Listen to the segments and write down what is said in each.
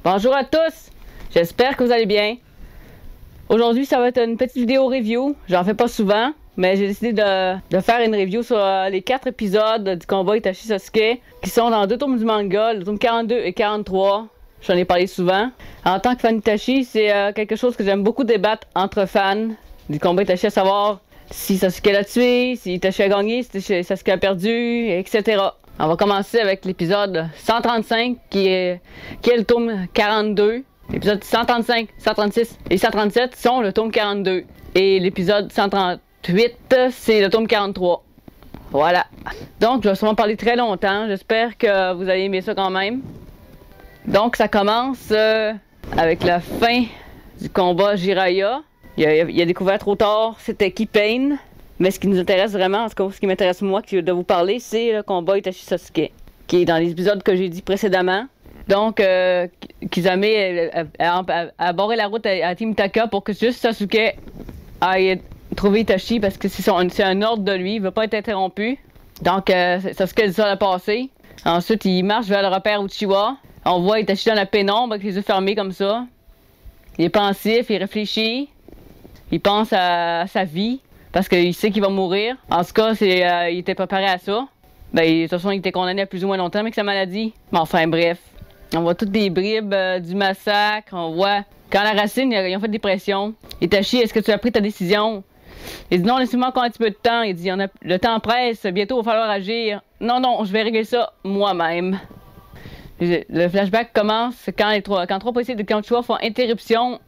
Bonjour à tous, j'espère que vous allez bien. Aujourd'hui, ça va être une petite vidéo review. J'en fais pas souvent, mais j'ai décidé de faire une review sur les 4 épisodes du combat Itachi Sasuke qui sont dans 2 tomes du manga, le tome 42 et 43. J'en ai parlé souvent. En tant que fan d'Itachi, c'est quelque chose que j'aime beaucoup débattre entre fans du combat Itachi, à savoir si Sasuke l'a tué, si Itachi a gagné, si Sasuke a perdu, etc. On va commencer avec l'épisode 135 qui est le tome 42. L'épisode 135, 136 et 137 sont le tome 42. Et l'épisode 138, c'est le tome 43. Voilà. Donc, je vais sûrement parler très longtemps. J'espère que vous allez aimer ça quand même. Donc, ça commence avec la fin du combat Jiraiya. Il a découvert trop tard c'était qui Pain. Mais ce qui nous intéresse vraiment, en tout cas, ce qui m'intéresse moi de vous parler, c'est le combat Itachi Sasuke, qui est dans les épisodes que j'ai dit précédemment. Donc, Kisame a barré la route à Team Taka pour que juste Sasuke aille trouver Itachi parce que c'est un ordre de lui, il ne veut pas être interrompu. Donc, Sasuke dit ça le passé. Ensuite, il marche vers le repère Uchiwa. On voit Itachi dans la pénombre avec les yeux fermés comme ça. Il est pensif, il réfléchit. Il pense à sa vie. Parce qu'il sait qu'il va mourir. En tout cas, il était préparé à ça. Ben, de toute façon, il était condamné à plus ou moins longtemps avec sa maladie. Mais enfin, bref. On voit toutes des bribes du massacre. On voit quand la racine, ils ont fait des pressions. Itachi, est-ce que tu as pris ta décision? Il dit non, laissez-moi encore un petit peu de temps. Il dit le temps presse, bientôt il va falloir agir. Non, je vais régler ça moi-même. Le flashback commence quand 3 policiers de Kanshiwa font interruption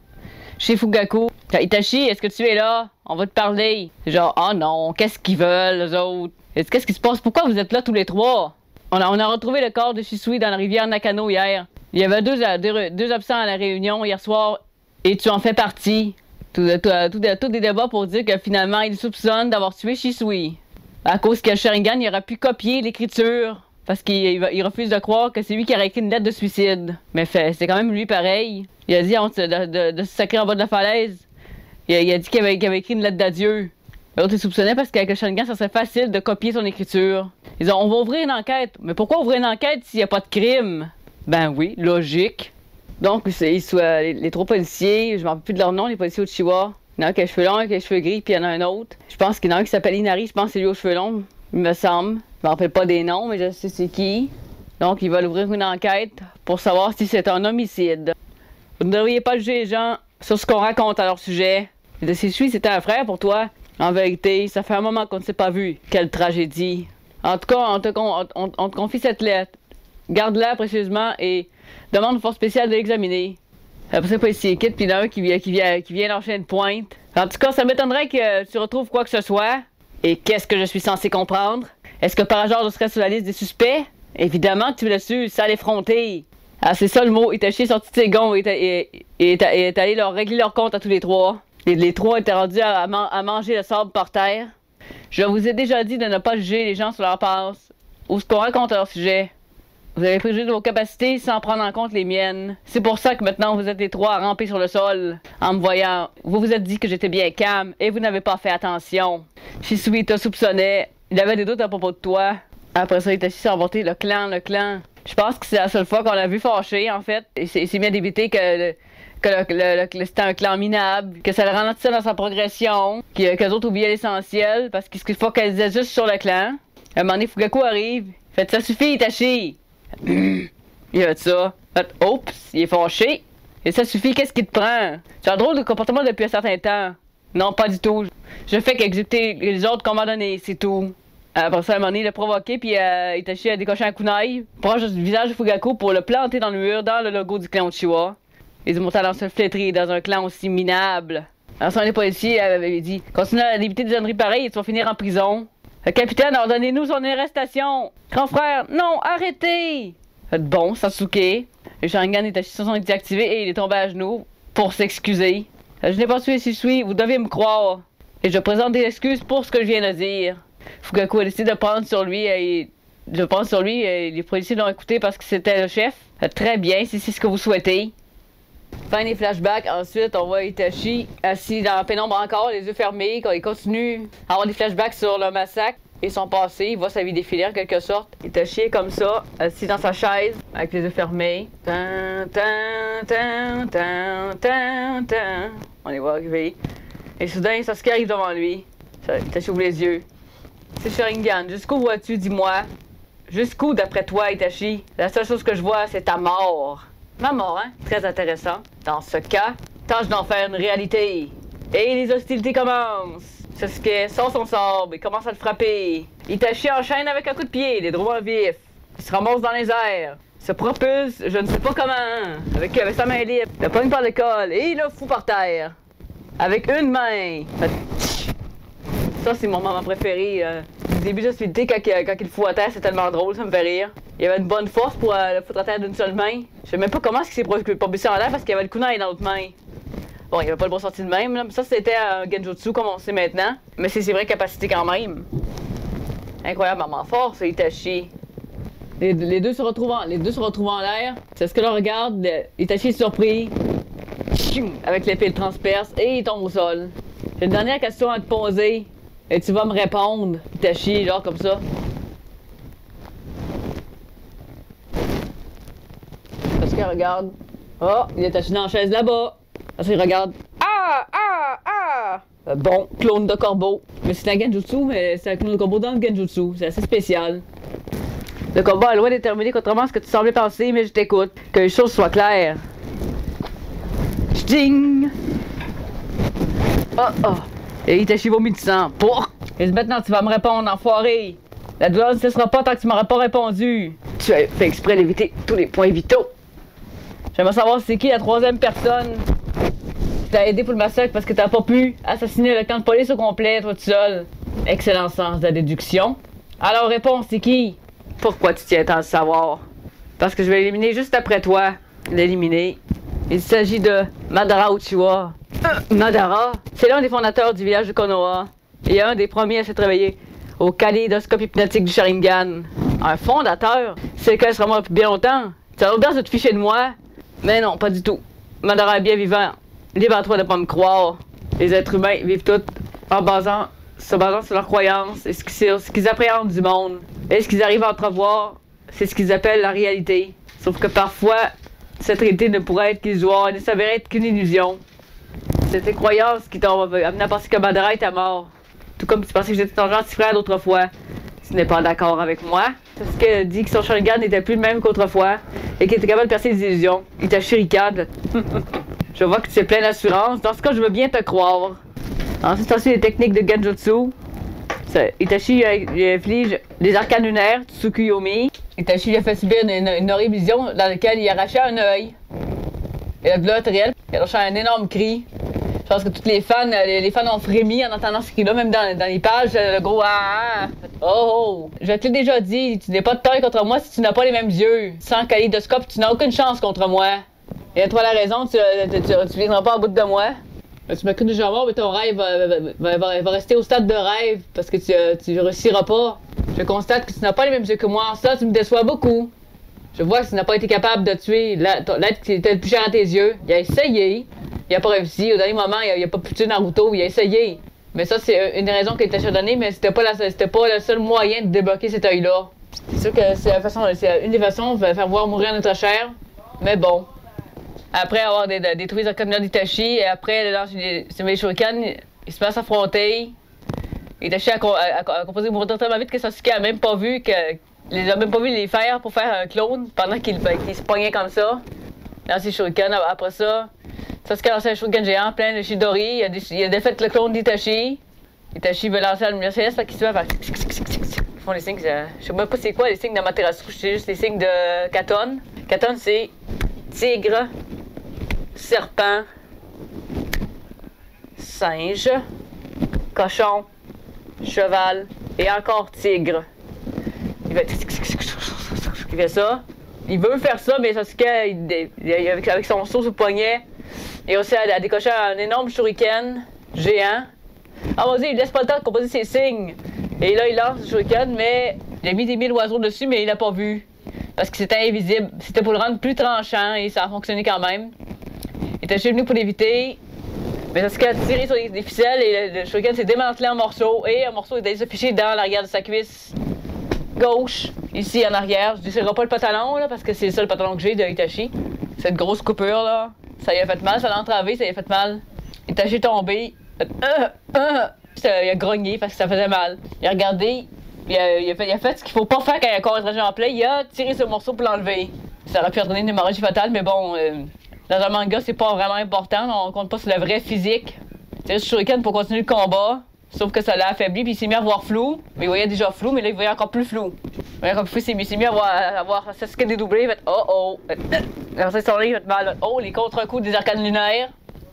chez Fugaku. Itachi, est-ce que tu es là? On va te parler. Genre, oh non, qu'est-ce qu'ils veulent, les autres? Qu'est-ce qui se passe? Pourquoi vous êtes là tous les 3? On a retrouvé le corps de Shisui dans la rivière Nakano hier. Il y avait deux absents à la réunion hier soir et tu en fais partie. Tout des débats pour dire que finalement, il soupçonne d'avoir tué Shisui. À cause que Sharingan, il aurait pu copier l'écriture. Parce qu'il refuse de croire que c'est lui qui aurait écrit une lettre de suicide. Mais c'est quand même lui pareil. Il a dit de se sacrer en bas de la falaise. Il a dit qu'il avait écrit une lettre d'adieu. L'autre, il soupçonnait parce qu'avec le Sharingan, ça serait facile de copier son écriture. Ils ont on va ouvrir une enquête. Mais pourquoi ouvrir une enquête s'il n'y a pas de crime? Ben oui, logique. Donc, les 3 policiers, je ne me rappelle plus de leur nom, les policiers Uchiwa. Il y en a un qui a les cheveux longs, un qui a les cheveux gris, puis il y en a un autre. Je pense qu'il y en a un qui s'appelle Inari, je pense que c'est lui aux cheveux longs, il me semble. Je me rappelle pas des noms, mais je sais c'est qui. Donc, ils veulent ouvrir une enquête pour savoir si c'est un homicide. Vous ne devriez pas juger les gens sur ce qu'on raconte à leur sujet. Et si c'était un frère pour toi, en vérité, ça fait un moment qu'on ne s'est pas vu. Quelle tragédie. En tout cas, on te confie cette lettre. Garde-la précieusement et demande une force spéciale de l'examiner. Après ça, policier quitte, puis il y en a un qui vient lâcher une pointe. En tout cas, ça m'étonnerait que tu retrouves quoi que ce soit. Et qu'est-ce que je suis censé comprendre? Est-ce que par hasard je serais sur la liste des suspects? Évidemment que tu l'as su, ça l'effronter. Ah, c'est ça le mot. Itachi est sorti de ses gonds et est allé leur régler leur compte à tous les 3. Les 3 étaient rendus à manger le sable par terre. Je vous ai déjà dit de ne pas juger les gens sur leur passe ou ce qu'on raconte à leur sujet. Vous avez préjugé de vos capacités sans prendre en compte les miennes. C'est pour ça que maintenant vous êtes les 3 à ramper sur le sol. En me voyant, vous vous êtes dit que j'étais bien calme et vous n'avez pas fait attention. Shisui te soupçonnait. Il avait des doutes à propos de toi. Après ça, Itachi s'est inventé le clan. Je pense que c'est la seule fois qu'on l'a vu fâché, en fait. Il s'est mis à débiter que c'était un clan minable, que ça le ralentissait dans sa progression, qu'eux autres oubliaient l'essentiel, parce qu'il faut qu'elles disaient juste sur le clan. À un moment donné, Fugaku arrive. Fait, ça suffit, Itachi. Il a fait ça. Fait, oups, il est fâché. Et ça suffit, qu'est-ce qui te prend? Tu as un drôle de comportement depuis un certain temps. Non, pas du tout. Je fais qu'exécuter les ordres qu'on m'a donnés, c'est tout. Après ça, à un moment donné, il l'a provoqué, puis Itachi a décoché un kunai proche du visage de Fugaku pour le planter dans le mur, dans le logo du clan Uchiwa. Les mon talent se flétrir dans un clan aussi minable. Ensuite, les policiers avaient dit continue à débiter des âneries pareilles et tu vas finir en prison. Le capitaine, ordonnez-nous son arrestation. Grand frère, non, arrêtez. Bon, Sasuke. Le Sharingan Itachi se sont désactivés et il est tombé à genoux pour s'excuser. Je n'ai pas tué Shisui, vous devez me croire. Et je présente des excuses pour ce que je viens de dire. Fugaku a décidé de prendre sur lui et les policiers l'ont écouté parce que c'était le chef. Très bien, si c'est ce que vous souhaitez. Fin des flashbacks, ensuite on voit Itachi assis dans la pénombre encore, les yeux fermés, quand il continue à avoir des flashbacks sur le massacre. et son passé. Il voit sa vie défiler en quelque sorte. Itachi est comme ça, assis dans sa chaise, avec les yeux fermés. Tan, tan, tan, tan, tan, tan. On les voit arriver. Et soudain, Sasuke arrive devant lui. Itachi ouvre les yeux. C'est Sharingan. Jusqu'où vois-tu, dis-moi? Jusqu'où, d'après toi, Itachi? La seule chose que je vois, c'est ta mort. Ma mort, hein? Très intéressant. Dans ce cas, tâche d'en faire une réalité. Et les hostilités commencent. Sasuke sort son sabre et commence à le frapper. Itachi enchaîne avec un coup de pied, des droits vifs. Il se ramasse dans les airs. Se propulse, je ne sais pas comment, avec sa main libre. Le pogne par le col et il le fout par terre. Avec une main. Ça, c'est mon moment préféré. Du début de l'hostilité, quand il le fout à terre, c'est tellement drôle, ça me fait rire. Il avait une bonne force pour le foutre à terre d'une seule main. Je sais même pas comment il s'est propulsé en l'air parce qu'il avait le kunai dans l'autre main. Bon, il avait pas le bon sorti de même, là. Mais ça, c'était un genjutsu comme on sait maintenant. Mais c'est ses vraies capacités quand même. Incroyablement fort, c'est Itachi. Les deux se retrouvent en l'air. C'est ce que l'on regarde. Itachi est surpris. Avec l'épée, il transperce et il tombe au sol. J'ai une dernière question à te poser. Et tu vas me répondre, Itachi, genre comme ça. Parce qu'il regarde. Oh, il est Itachi dans la chaise là-bas. Parce qu'il regarde. Ah! Ah! Ah! Bon, clone de corbeau. Mais c'est un genjutsu, mais c'est un clone de corbeau dans le genjutsu. C'est assez spécial. Le combat est loin d'être terminé, contrairement à ce que tu semblais penser, mais je t'écoute. Que les choses soient claires. Ding! Oh oh! Et Itachi vomit du sang. Et maintenant tu vas me répondre, enfoiré! La douleur ne cessera pas tant que tu m'auras pas répondu. Tu as fait exprès d'éviter tous les points vitaux. J'aimerais savoir c'est qui la troisième personne qui t'a aidé pour le massacre parce que t'as pas pu assassiner le camp de police au complet, toi tout seul. Excellent sens de la déduction. Alors réponse, c'est qui? Pourquoi tu tiens tant à le savoir? Parce que je vais l'éliminer juste après toi. L'éliminer. Il s'agit de Madara Uchiwa. Madara, c'est l'un des fondateurs du village de Konoha et un des premiers à s'être réveillé au kaléidoscope hypnotique du Sharingan. Un fondateur? C'est qu'elle sera mort depuis bien longtemps. Tu as l'audace de te ficher de moi? Mais non, pas du tout. Madara est bien vivant. Libre à toi de pas me croire. Les êtres humains vivent tous se basant sur leurs croyances et sur ce qu'ils appréhendent du monde. Et ce qu'ils arrivent à entrevoir, c'est ce qu'ils appellent la réalité. Sauf que parfois, cette réalité ne pourrait être qu'illusoire et ne s'avérait être qu'une illusion. C'est tes croyances qui t'ont amené à penser que Madara était mort. Tout comme tu pensais que j'étais ton gentil frère d'autrefois. Tu n'es pas d'accord avec moi. Parce qu'elle dit que son Sharingan n'était plus le même qu'autrefois et qu'il était capable de percer les illusions. Il t'a chiricade. Je vois que tu es plein d'assurance. Dans ce cas, je veux bien te croire. Ensuite, c'est les techniques de Genjutsu. Itachi lui inflige des arcanes lunaires, Tsukuyomi. Itachi lui a fait subir une horrible vision dans laquelle il arrachait un œil. Et la douleur était réelle. Il a lâché un énorme cri. Je pense que tous les fans ont frémi en entendant ce cri-là, même dans les pages, le gros ah. Oh! Je te l'ai déjà dit, tu n'es pas de taille contre moi si tu n'as pas les mêmes yeux. Sans kaléidoscope, tu n'as aucune chance contre moi. Et toi la raison, tu viendras pas au bout de moi. Tu m'as cru déjà mort, mais ton rêve va rester au stade de rêve parce que tu réussiras pas. Je constate que tu n'as pas les mêmes yeux que moi. En ça, tu me déçois beaucoup. Je vois que tu n'as pas été capable de tuer l'être qui était le plus cher à tes yeux. Il a essayé. Il a pas réussi. Au dernier moment, il a pas pu tuer Naruto. Il a essayé. Mais ça, c'est une des raisons qu'il t'a donné, mais c'était pas le seul moyen de débloquer cet œil-là. C'est sûr que c'est une des façons de faire voir mourir notre chair. Mais bon. Après avoir détruit le camion d'Itachi, et après lancer ses shurikens, il se met à s'affronter. Itachi a composé mourir tellement vite que Sasuke a même pas vu les faire pour faire un clone pendant qu'il se pognait comme ça. Dans ses shurikens, après ça, Sasuke a lancé un shuriken géant plein de Chidori, il a défait le clone d'Itachi. Itachi veut lancer le Mercedes, fait qu'il se met à faire... Ils font les signes, je sais même pas c'est quoi les signes d'Amaterasu, c'est juste les signes de Katon. Katon c'est tigre, serpent, singe, cochon, cheval et encore tigre. Il fait ça. Il veut faire ça, mais Sasuke, avec son saut sous le poignet, il réussit à décocher un énorme shuriken géant. Ah mon dieu, il laisse pas le temps de composer ses signes. Et là, il lance le shuriken, mais il a mis des 1000 oiseaux dessus, mais il l'a pas vu. Parce que c'était invisible. C'était pour le rendre plus tranchant et ça a fonctionné quand même. Il était venu pour l'éviter. Mais Sasuke a tiré sur des ficelles et le shuriken s'est démantelé en morceaux. Et un morceau est allé se ficher dans l'arrière de sa cuisse gauche, ici en arrière. Je ne dirais pas le pantalon là, parce que c'est ça le pantalon que j'ai de Itachi. Cette grosse coupure là, ça lui a fait mal, ça l'a entravé, ça lui a fait mal. Itachi est tombé. Il a grogné parce que ça faisait mal. Il a regardé, il a fait ce qu'il faut pas faire quand il y a un corps étranger en plein. Il a tiré ce morceau pour l'enlever. Ça aurait pu entraîner une hémorragie fatale, mais bon, dans un manga, c'est pas vraiment important. On compte pas sur le vrai physique. C'est juste Shuriken pour continuer le combat. Sauf que ça l'a affaibli, puis il s'est mis à voir flou. Mais il voyait déjà flou, mais là, il voyait encore plus flou. Il voyait encore plus flou, il s'est mis à voir Sasuke dédoublé. Il fait oh. Alors, c'est son il fait mal. Oh, les contre-coups des arcanes lunaires.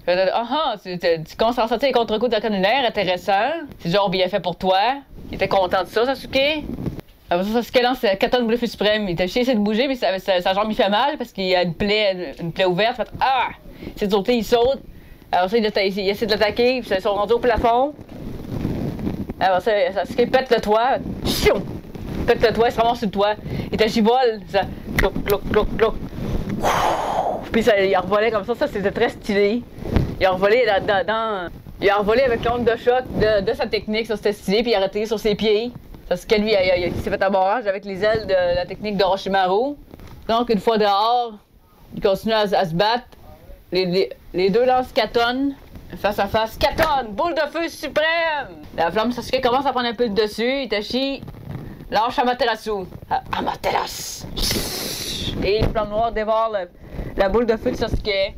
Tu commences à ressentir les contre-coups des arcanes lunaires, intéressant. C'est genre bien fait pour toi. Il était content de ça, Sasuke. Alors, Sasuke lance 4 tonnes de feu suprême. Il était essayé de bouger, mais sa jambe lui fait mal parce qu'il y a une plaie ouverte. Fait il s'est sauté, il saute. Alors, ça, il essaie de l'attaquer, puis ils sont rendus au plafond. Alors ça, Sasuke pète le toit. Chion! Pète le toit, il se ramasse sur le toit. Itachi vole, ça. Cloc. Puis ça, il a revolé comme ça c'était très stylé. Il a revolé il a revolé avec l'onde de choc de sa technique, ça c'était stylé, puis il a arrêté sur ses pieds. Sasuke lui, il s'est fait un barrage avec les ailes de la technique d'Orochimaru. Donc une fois dehors, il continue à se battre. Les deux lancent Katon. Face à face, Katon, boule de feu suprême! La flamme Sasuke commence à prendre un peu le dessus. Itachi lâche Amaterasu. Amaterasu! Et les flammes noires dévorent la boule de feu de Sasuke.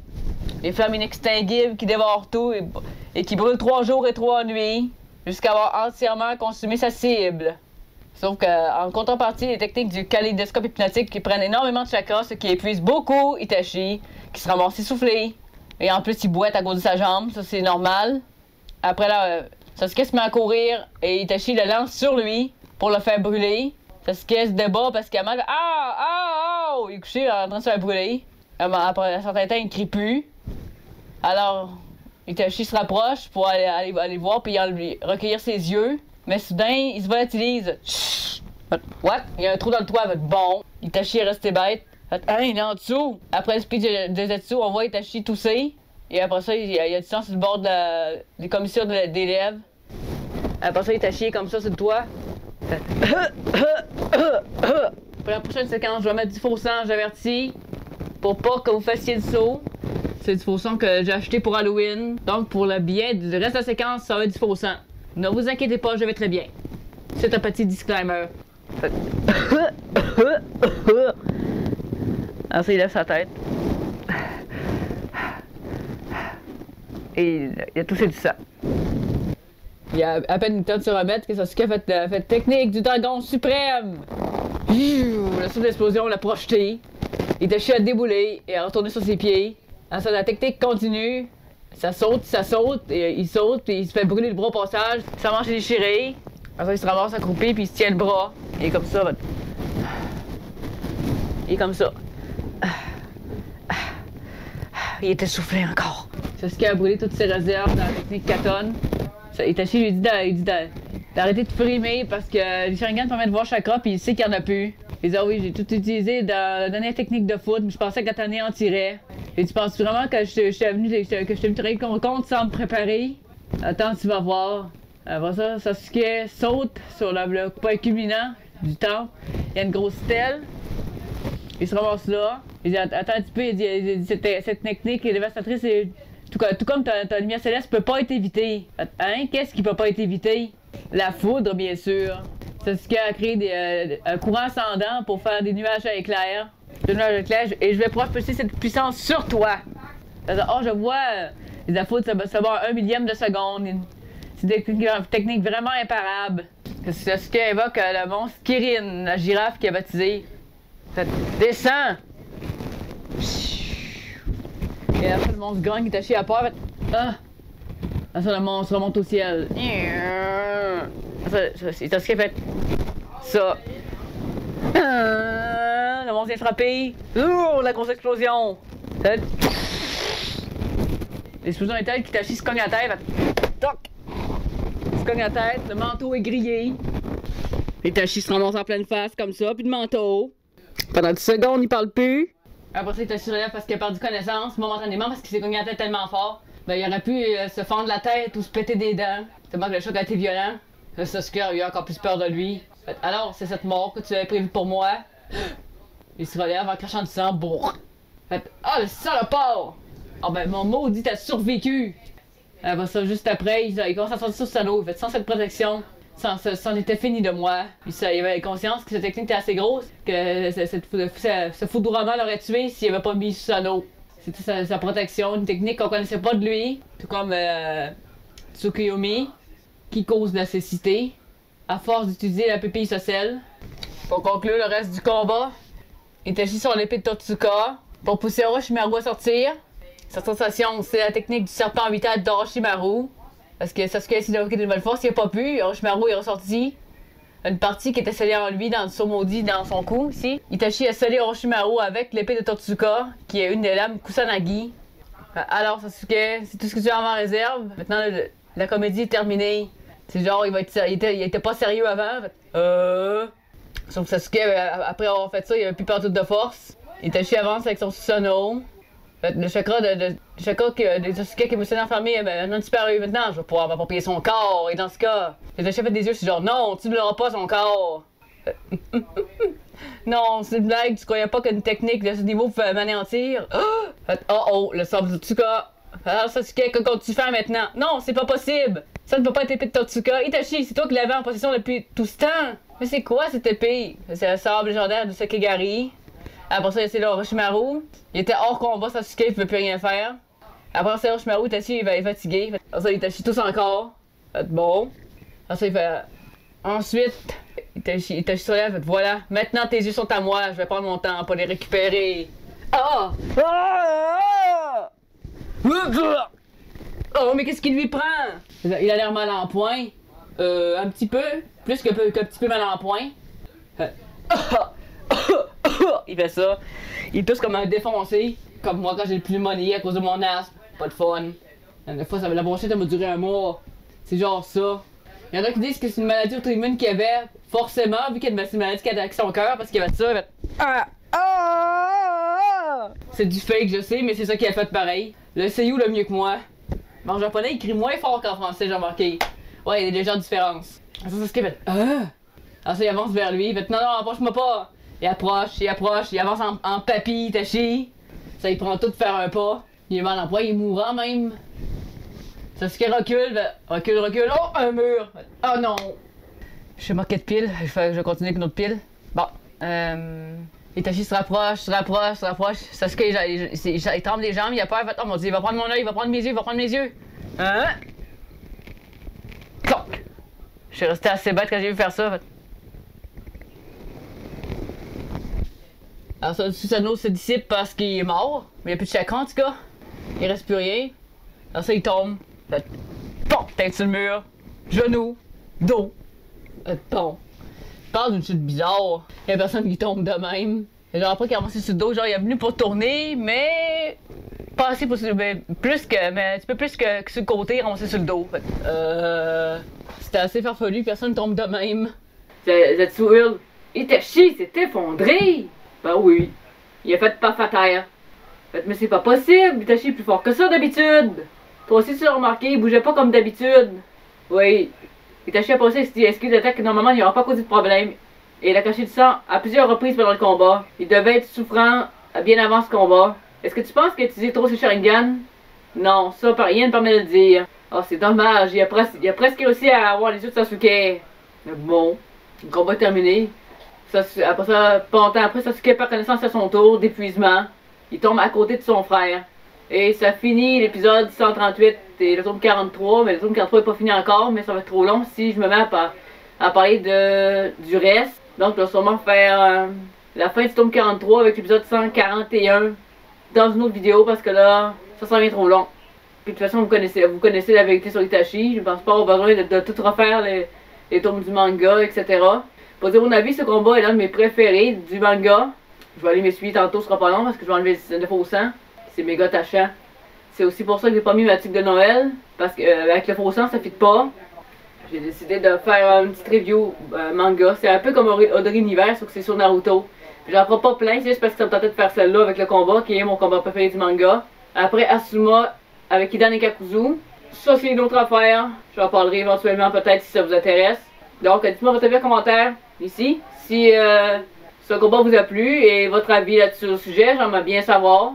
Les flammes inextinguibles qui dévorent tout et qui brûlent 3 jours et 3 nuits jusqu'à avoir entièrement consumé sa cible. Sauf qu'en contrepartie, les techniques du kaléidoscope hypnotique qui prennent énormément de chakras, ce qui épuise beaucoup Itachi, qui se ramasse essoufflé. Et en plus, il boite à cause de sa jambe, ça c'est normal. Après là, Sasuke se met à courir et Itachi le lance sur lui pour le faire brûler. Sasuke se débat parce qu'il a mal. Il est couché en train de se faire brûler. Après un certain temps, il ne crie plus. Alors, Itachi se rapproche pour aller voir puis recueillir ses yeux. Mais soudain, il se volatilise. What? Il y a un trou dans le toit. Bon, Itachi est resté bête. Il est en dessous. Après le speech de Zetsu, on voit Itachi tousser. Et après ça, il y a du sang sur le bord des commissures des lèvres. Après ça, Itachi est comme ça sur le toit. Pour la prochaine séquence, je vais mettre du faux sang, j'avertis. Pour pas que vous fassiez le saut. C'est du faux sang que j'ai acheté pour Halloween. Donc pour le bien du reste de la séquence, ça va être du faux sang. Ne vous inquiétez pas, je vais très bien. C'est un petit disclaimer. Alors ça, il lève sa tête. Et il a touché du sang. Il y a à peine une temps de se remettre que Sasuke a fait technique du dragon suprême. La source d'explosion l'a projeté. Itachi a déboulé et a retourné sur ses pieds. Alors ça, la technique continue. Ça saute, et il saute, et il se fait brûler le bras au passage. Sa manche est déchirée. Alors ça, il se ramasse accroupi, puis il se tient le bras. Il est comme ça. Il est comme ça. Il est essoufflé encore. Sasuke a brûlé toutes ses réserves dans la technique Katon. Itachi lui dit d'arrêter de frimer parce que les Sharingan permettent de voir chakra puis il sait qu'il n'y en a plus. Il dit oui, j'ai tout utilisé dans la dernière technique de foot, mais je pensais que la tannée en tirait. Et tu penses vraiment que je t'ai venu te rendre compte sans me préparer? Attends, tu vas voir. Après ça, Sasuke saute sur le point culminant du temple. Il y a une grosse stèle. Il se ramasse là. Il dit attends un petit peu, il dit cette technique est dévastatrice et tout comme ta lumière céleste peut pas être évitée. Hein? Qu'est-ce qui peut pas être évité? La foudre, bien sûr. Sasuke a créé un courant ascendant pour faire des nuages à éclairs. Et je vais propulser cette puissance sur toi. Je vois la foudre, ça va à 1 millième de seconde. C'est une technique vraiment imparable. Sasuke évoque le monstre Kirin, la girafe qui a baptisé. Descends! Et après, le monstre gagne, Itachi a peur. Ça, le monstre remonte au ciel. Sasuke fait ça. Le monstre vient frapper. La grosse explosion. L'explosion est telle qu'Itachi se cogne à la tête. Toc! Il se cogne à la tête, le manteau est grillé. Itachi se ramasse en pleine face comme ça, puis de manteau. Pendant 10 secondes, il parle plus. Après ça, Itachi se relève parce qu'il a perdu connaissance momentanément parce qu'il s'est cogné à la tête tellement fort. Ben, il aurait pu se fendre la tête ou se péter des dents. Tellement que le choc a été violent. Sasuke a eu encore plus peur de lui. Fait, alors, c'est cette mort que tu avais prévue pour moi. Il se relève en crachant du sang. Bourr. Fait, ah, le salopard! Ah ben, mon maudit a survécu! Après ça, juste après, il commence à sortir sur Susanoo. Fait, sans cette protection, c'en était fini de moi. Il avait conscience que cette technique était assez grosse, que ce foudroiement l'aurait tué s'il avait pas mis Susanoo. C'était sa protection, une technique qu'on connaissait pas de lui, tout comme Tsukuyomi, qui cause la cécité, à force d'utiliser la pupille sociale. Pour conclure le reste du combat, Itachi sur l'épée de Totsuka pour pousser Orochimaru à sortir. Sa sensation, c'est la technique du serpent vital d'Orochimaru. Parce que Sasuke a essayé d'invoquer de nouvelles forces, il a pas pu. Orochimaru est ressorti. Une partie qui était scellée en lui dans le saut maudit dans son cou ici. Itachi a scellé Orochimaru avec l'épée de Totsuka, qui est une des lames Kusanagi. Alors Sasuke, c'est tout ce que tu as en réserve. Maintenant, la comédie est terminée. C'est genre, il était pas sérieux avant. Sauf que Sasuke, après avoir fait ça, il avait plus peur de force. Itachi avance avec son Susanoo. Le chakra de Sasuke qui est enfermé a maintenant disparu. Maintenant, je vais pouvoir m'approprier son corps. Et dans ce cas, Itachi a fait des yeux, je suis genre, non, tu ne l'auras pas son corps. Non, c'est une blague, tu croyais pas qu'une technique de ce niveau pouvait m'anéantir? Oh, le sable de Totsuka. Alors Sasuke, que comptes-tu faire maintenant? Non, c'est pas possible. Ça ne peut pas être l'épée de Totsuka. Itachi, c'est toi qui l'avais en possession depuis tout ce temps. Mais c'est quoi cette épée? C'est le sable légendaire de Sekigahara. Après ça, c'est Orochimaru. Il était hors combat, Sasuke, il pouvait plus rien faire. Après ça, Orochimaru, Itachi, il est fatigué. Après ça, Itachi tous encore. Bon. Après ça, il fait... Ensuite, Itachi se relève, fait, voilà. Maintenant, tes yeux sont à moi. Je vais prendre mon temps pour les récupérer. Ah! Oh, mais qu'est-ce qu'il lui prend? Il a l'air mal en point. Un petit peu. Plus qu'un petit peu mal en point. Il fait ça. Il tousse comme un défoncé. Comme moi quand j'ai le pneumonie à cause de mon asthme. Pas de fun. Des fois, la bronchite, ça m'a duré un mois. C'est genre ça. Il y en a qui disent que c'est une maladie auto-immune qu'il avait. Forcément, vu qu'il y a une maladie qui attaque son cœur parce qu'il avait ça. C'est du fake, je sais, mais c'est ça qu'il a fait pareil. Le seiyuu le mieux que moi. En japonais, il crie moins fort qu'en français, j'ai remarqué. Ouais, il y a des légères différences. Ça, c'est ce qu'il fait. Alors ça, il avance vers lui. Il fait non, non, approche-moi pas. Il approche, il avance en papy, Itachi. Ça, il prend tout de faire un pas. Il est mal en point, il est mourant même. Sasuke recule, recule. Oh, un mur. Oh non. Je suis manqué de pile. Je vais continuer avec une autre pile. Bon. Itachi se rapproche. Sasuke, il tremble les jambes, il a peur. Oh mon dieu, il va prendre mon œil, il va prendre mes yeux, Hein? Cloc. Je suis resté assez bête quand j'ai vu faire ça. Alors ça, Susanoo se dissipe parce qu'il est mort. Mais il n'y a plus de chakra en tout cas. Il reste plus rien. Alors ça, il tombe. Bon, tête sur le mur. Genou. Dos. Bon. Je parle d'une chute bizarre. Il y a personne qui tombe de même. Et genre après qu'il a avancé sur le dos, genre il est venu pour tourner, mais pas assez pour mais un petit peu plus que sur le côté, ramasser sur le dos. C'était assez farfelu, personne tombe de même. Zetsu hurle. Itachi s'est effondré! Ben oui, il a fait paf à terre. Mais c'est pas possible, Itachi est plus fort que ça d'habitude. Toi aussi tu l'as remarqué, il bougeait pas comme d'habitude. Oui, Itachi a pensé que esquive d'attaque que normalement il n'y aura pas causé de problème. Et il a caché du sang à plusieurs reprises pendant le combat. Il devait être souffrant bien avant ce combat. Est-ce que tu penses qu'il a utilisé trop ses Sharingan? Non, ça rien ne permet de le dire. Oh, c'est dommage, il a presque réussi à avoir les yeux de Sasuke. Mais bon, le combat est terminé. Après ça, pas longtemps après, Sasuke perd connaissance à son tour d'épuisement. Il tombe à côté de son frère. Et ça finit l'épisode 138 et le tome 43. Mais le tome 43 n'est pas fini encore, mais ça va être trop long si je me mets à parler du reste. Donc, je vais sûrement faire la fin du tome 43 avec l'épisode 141 dans une autre vidéo parce que là, ça s'en vient trop long. Puis de toute façon, vous connaissez la vérité sur Itachi. Je ne pense pas avoir besoin de tout refaire les tomes du manga, etc. Pour dire mon avis, ce combat est l'un de mes préférés du manga. Je vais aller m'essuyer tantôt, ce sera pas long parce que je vais enlever le faux sang. C'est méga attachant. C'est aussi pour ça que j'ai pas mis ma tique de Noël. Parce que avec le faux sang, ça fit pas. J'ai décidé de faire une petite review manga. C'est un peu comme Odori Univers, sauf que c'est sur Naruto. J'en ferai pas plein, c'est juste parce que ça me tentait de faire celle-là avec le combat, qui est mon combat préféré du manga. Après Asuma avec Hidan et Kakuzu. Ça, c'est d'autres affaires. J'en parlerai éventuellement peut-être si ça vous intéresse. Donc, dites-moi votre avis en commentaire ici. Si ce combat vous a plu et votre avis là-dessus au sujet, j'aimerais bien savoir.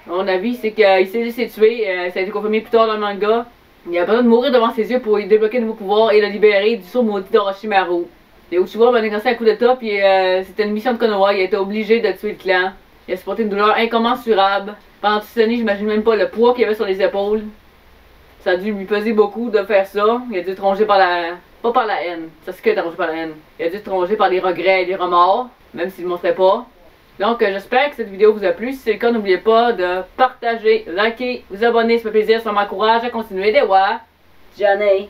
Mon avis, c'est qu'il s'est laissé tuer. Ça a été confirmé plus tard dans le manga. Il a besoin de mourir devant ses yeux pour y débloquer de nouveaux pouvoirs et le libérer du sceau maudit d'Orochimaru. Et Uchiwa m'a négocié un coup d'état, puis c'était une mission de Konoha. Il a été obligé de tuer le clan. Il a supporté une douleur incommensurable. Pendant toute cette année, j'imagine même pas le poids qu'il avait sur les épaules. Ça a dû lui peser beaucoup de faire ça. Il a dû être rongé par la... Pas par la haine. Sasuke était rongé par la haine. Il a dû être rongé par les regrets et les remords. Même s'il ne le montrait pas. Donc j'espère que cette vidéo vous a plu. Si c'est le cas, n'oubliez pas de partager, liker, vous abonner. Ça fait plaisir, ça m'encourage à continuer. Dewa! Johnny!